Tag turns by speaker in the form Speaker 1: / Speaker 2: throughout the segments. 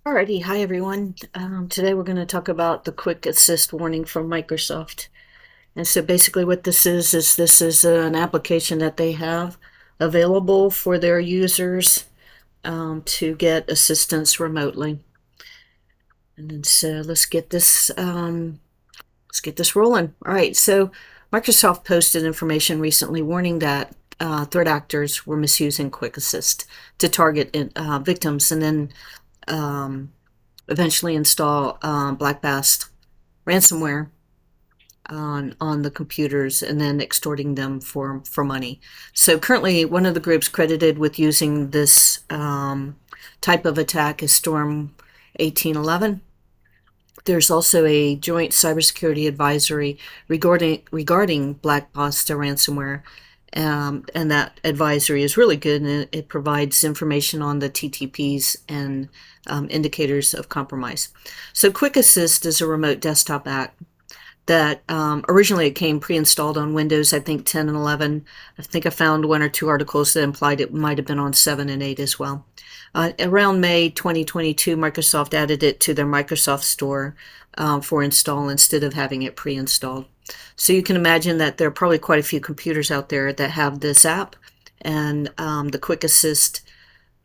Speaker 1: Alrighty, hi everyone. Today we're going to talk about the quick assist warning from Microsoft. And so basically what this is an application that they have available for their users to get assistance remotely. And then so let's get this rolling. All right, so Microsoft posted information recently warning that threat actors were misusing Quick Assist to target victims and then eventually install BlackBosta ransomware on the computers and then extorting them for money. So currently, one of the groups credited with using this type of attack is Storm 1811. There's also a joint cybersecurity advisory regarding BlackBosta ransomware, and that advisory is really good, and it provides information on the TTPs and indicators of compromise. So Quick Assist is a remote desktop app that originally it came pre-installed on Windows, I think 10 and 11. I think I found one or two articles that implied it might have been on 7 and 8 as well. Around May 2022, Microsoft added it to their Microsoft Store for install instead of having it pre-installed. So you can imagine that there are probably quite a few computers out there that have this app, and the Quick Assist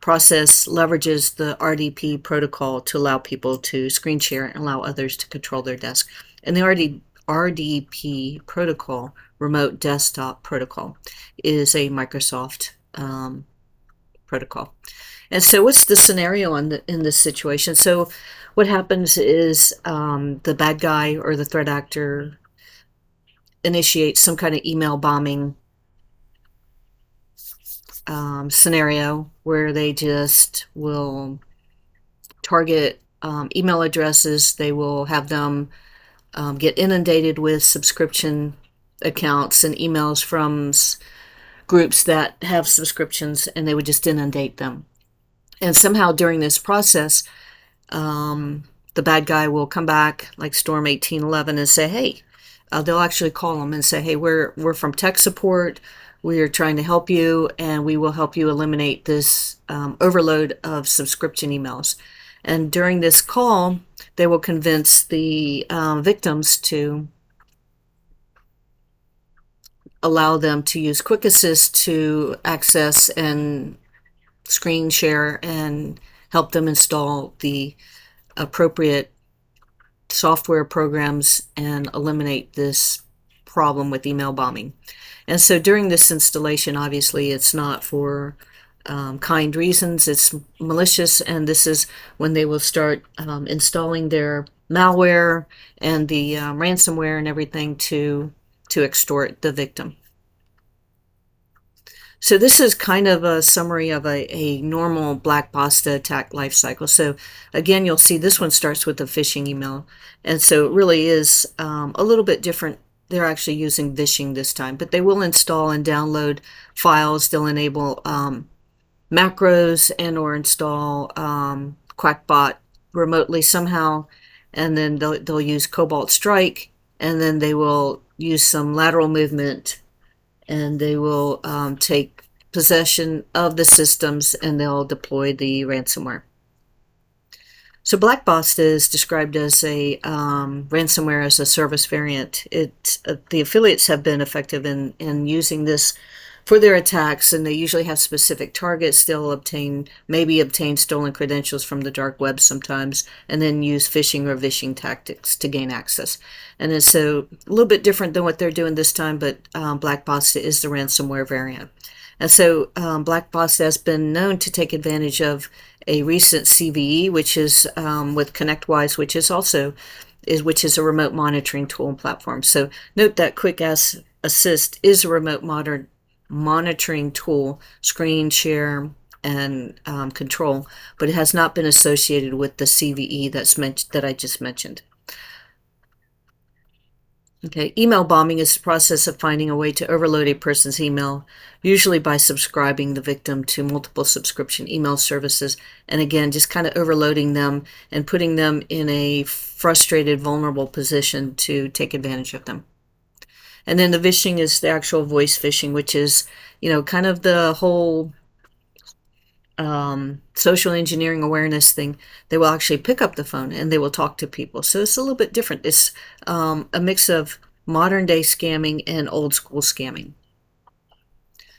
Speaker 1: process leverages the RDP protocol to allow people to screen share and allow others to control their desk. And the RDP protocol, Remote Desktop Protocol, is a Microsoft protocol. And so what's the scenario in this situation? So what happens is the bad guy or the threat actor initiates some kind of email bombing scenario where they just will target email addresses. They will have them get inundated with subscription accounts and emails from groups that have subscriptions, and they would just inundate them. And somehow during this process, the bad guy will come back, like Storm 1811, and say, hey, they'll actually call them and say, hey, we're from tech support. We are trying to help you, and we will help you eliminate this overload of subscription emails. And during this call, they will convince the victims to allow them to use Quick Assist to access and screen share and help them install the appropriate software programs and eliminate this problem with email bombing. And so during this installation, obviously it's not for kind reasons, it's malicious, and this is when they will start installing their malware and the ransomware and everything to extort the victim. So this is kind of a summary of a normal BlackBosta attack lifecycle. So again, you'll see this one starts with a phishing email. And so it really is a little bit different. They're actually using vishing this time, but they will install and download files. They'll enable macros and or install Quackbot remotely somehow. And then they'll use Cobalt Strike, and then they will use some lateral movement, and they will take possession of the systems, and they'll deploy the ransomware. So BlackBosta is described as a ransomware as a service variant. The affiliates have been effective in using this for their attacks, and they usually have specific targets. They'll maybe obtain stolen credentials from the dark web sometimes, and then use phishing or vishing tactics to gain access. And it's so a little bit different than what they're doing this time, but BlackBosta is the ransomware variant. And so BlackBosta has been known to take advantage of a recent CVE, which is with ConnectWise, which is a remote monitoring tool and platform. So note that Quick Assist is a remote monitoring tool, screen share, and control, but it has not been associated with the CVE that I just mentioned. Okay, email bombing is the process of finding a way to overload a person's email, usually by subscribing the victim to multiple subscription email services, and again, just kind of overloading them and putting them in a frustrated, vulnerable position to take advantage of them. And then the vishing is the actual voice phishing, which is, kind of the whole social engineering awareness thing, they will actually pick up the phone and they will talk to people. So it's a little bit different. It's a mix of modern day scamming and old school scamming.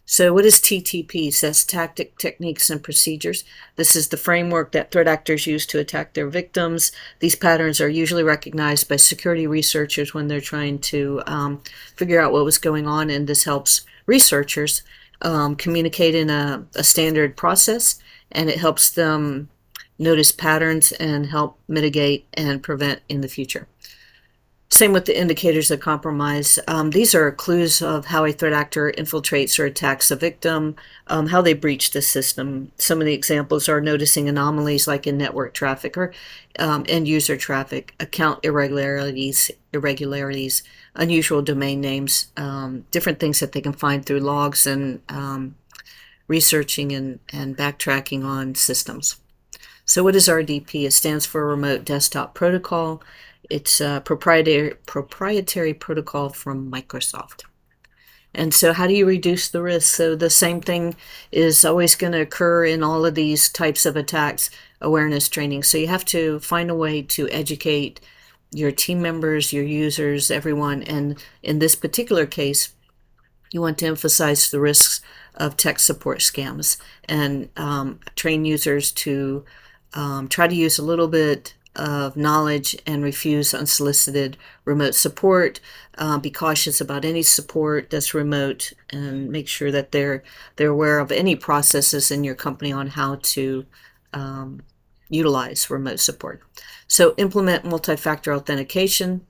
Speaker 1: So what is TTP? It says tactic, techniques, and procedures. This is the framework that threat actors use to attack their victims. These patterns are usually recognized by security researchers when they're trying to figure out what was going on, and this helps researchers communicate in a standard process, and it helps them notice patterns and help mitigate and prevent in the future. Same with the indicators of compromise. These are clues of how a threat actor infiltrates or attacks a victim, how they breach the system. Some of the examples are noticing anomalies like in network traffic or end user traffic, account irregularities, unusual domain names, different things that they can find through logs and researching and backtracking on systems. So what is RDP? It stands for Remote Desktop Protocol. It's a proprietary protocol from Microsoft. And so how do you reduce the risk? So the same thing is always going to occur in all of these types of attacks, awareness training. So you have to find a way to educate your team members, your users, everyone. And in this particular case, you want to emphasize the risks of tech support scams and train users to try to use a little bit of knowledge and refuse unsolicited remote support. Be cautious about any support that's remote, and make sure that they're aware of any processes in your company on how to utilize remote support. So implement multi-factor authentication,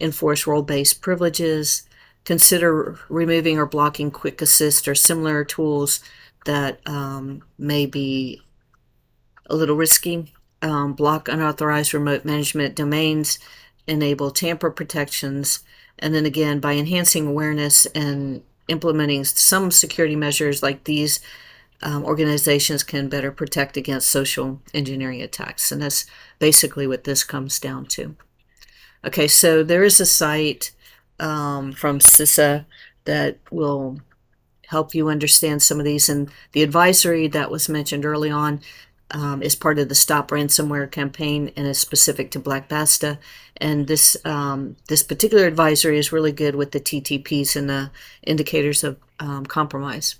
Speaker 1: enforce role-based privileges, consider removing or blocking quick assist or similar tools that may be a little risky. Block unauthorized remote management domains, enable tamper protections, and then again, by enhancing awareness and implementing some security measures like these, organizations can better protect against social engineering attacks. And that's basically what this comes down to. Okay, so there is a site from SISA that will help you understand some of these. And the advisory that was mentioned early on is part of the Stop Ransomware campaign and is specific to BlackBosta. And this particular advisory is really good with the TTPs and the indicators of compromise.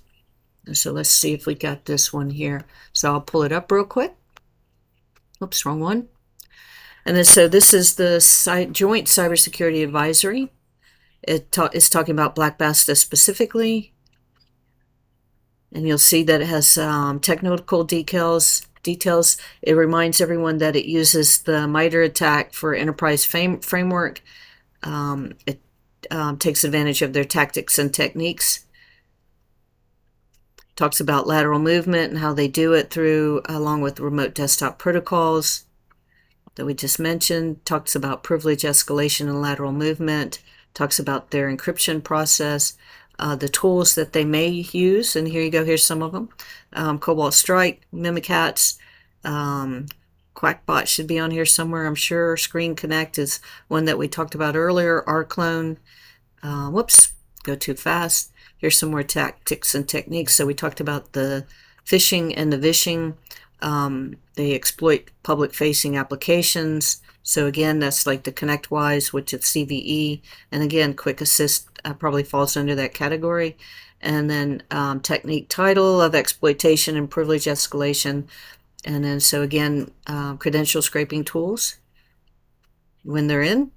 Speaker 1: And so let's see if we got this one here. So I'll pull it up real quick. Oops, wrong one. And then, so this is the Joint Cybersecurity Advisory. It's talking about BlackBosta specifically. And you'll see that it has technical details. It reminds everyone that it uses the MITRE attack for enterprise framework. It takes advantage of their tactics and techniques. Talks about lateral movement and how they do it through, along with remote desktop protocols that we just mentioned. Talks about privilege escalation and lateral movement. Talks about their encryption process. The tools that they may use, and here you go, here's some of them. Cobalt Strike, Mimikatz, Quackbot should be on here somewhere, I'm sure. Screen Connect is one that we talked about earlier. Rclone, whoops, go too fast. Here's some more tactics and techniques. So we talked about the phishing and the vishing. They exploit public-facing applications. So again, that's like the ConnectWise, which is CVE. And again, Quick Assist probably falls under that category. And then technique title of exploitation and privilege escalation. And then, so again, credential scraping tools when they're in.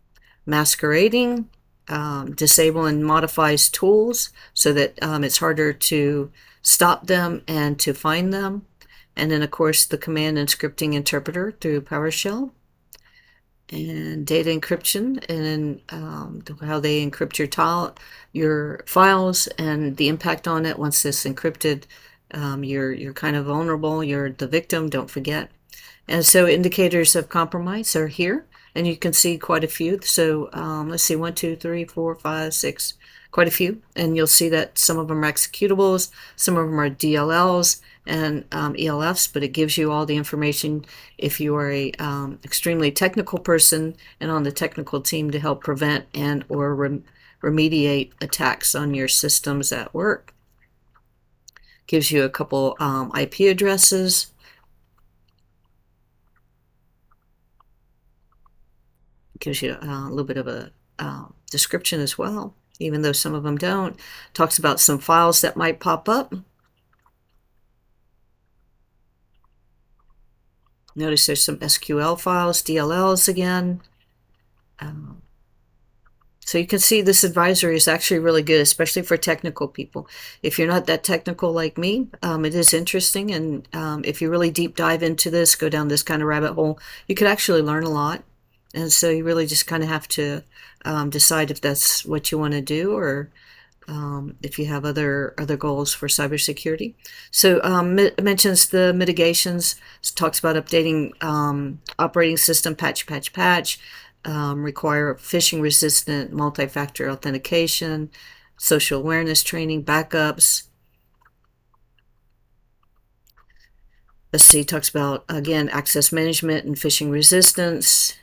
Speaker 1: Masquerading, disable and modifies tools so that it's harder to stop them and to find them. And then, of course, the command and scripting interpreter through PowerShell. And data encryption, and how they encrypt your files and the impact on it. Once it's encrypted, you're kind of vulnerable. You're the victim, don't forget. And so indicators of compromise are here, and you can see quite a few. So let's see, 1, 2, 3, 4, 5, 6, quite a few. And you'll see that some of them are executables, some of them are DLLs and ELFs, but it gives you all the information if you are a extremely technical person and on the technical team to help prevent and or remediate attacks on your systems at work. Gives you a couple IP addresses. Gives you a little bit of a description as well, even though some of them don't. Talks about some files that might pop up. Notice there's some SQL files, DLLs again. So you can see this advisory is actually really good, especially for technical people. If you're not that technical like me, it is interesting. And if you really deep dive into this, go down this kind of rabbit hole, you could actually learn a lot. And so you really just kind of have to decide if that's what you want to do, or if you have other goals for cybersecurity. So it mentions the mitigations. It talks about updating operating system, patch, require phishing-resistant multi-factor authentication, social awareness training, backups. Let's see, talks about, again, access management and phishing resistance,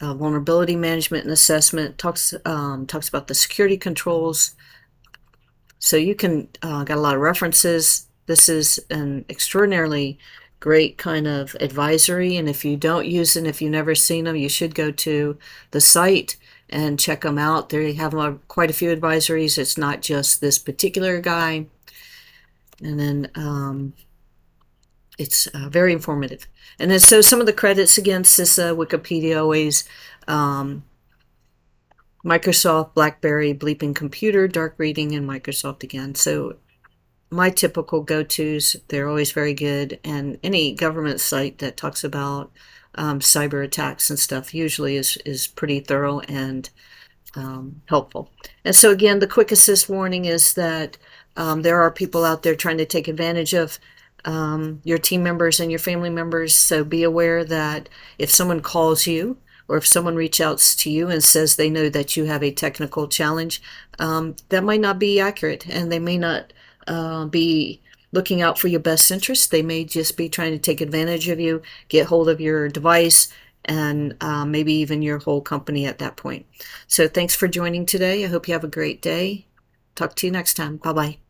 Speaker 1: vulnerability management and assessment, talks about the security controls. So you can, got a lot of references. This is an extraordinarily great kind of advisory, and if you don't use it, if you've never seen them, you should go to the site and check them out. They have quite a few advisories. It's not just this particular guy. And then it's very informative. And then so some of the credits, again, SISA, Wikipedia, always, Microsoft, BlackBerry, Bleeping Computer, Dark Reading, and Microsoft again. So my typical go-tos, they're always very good. And any government site that talks about cyber attacks and stuff usually is pretty thorough and helpful. And so again, the quick assist warning is that there are people out there trying to take advantage of your team members and your family members. So be aware that if someone calls you, or if someone reaches out to you and says they know that you have a technical challenge, that might not be accurate, and they may not be looking out for your best interest. They may just be trying to take advantage of you, get hold of your device, and maybe even your whole company at that point. So thanks for joining today. I hope you have a great day. Talk to you next time. Bye-bye.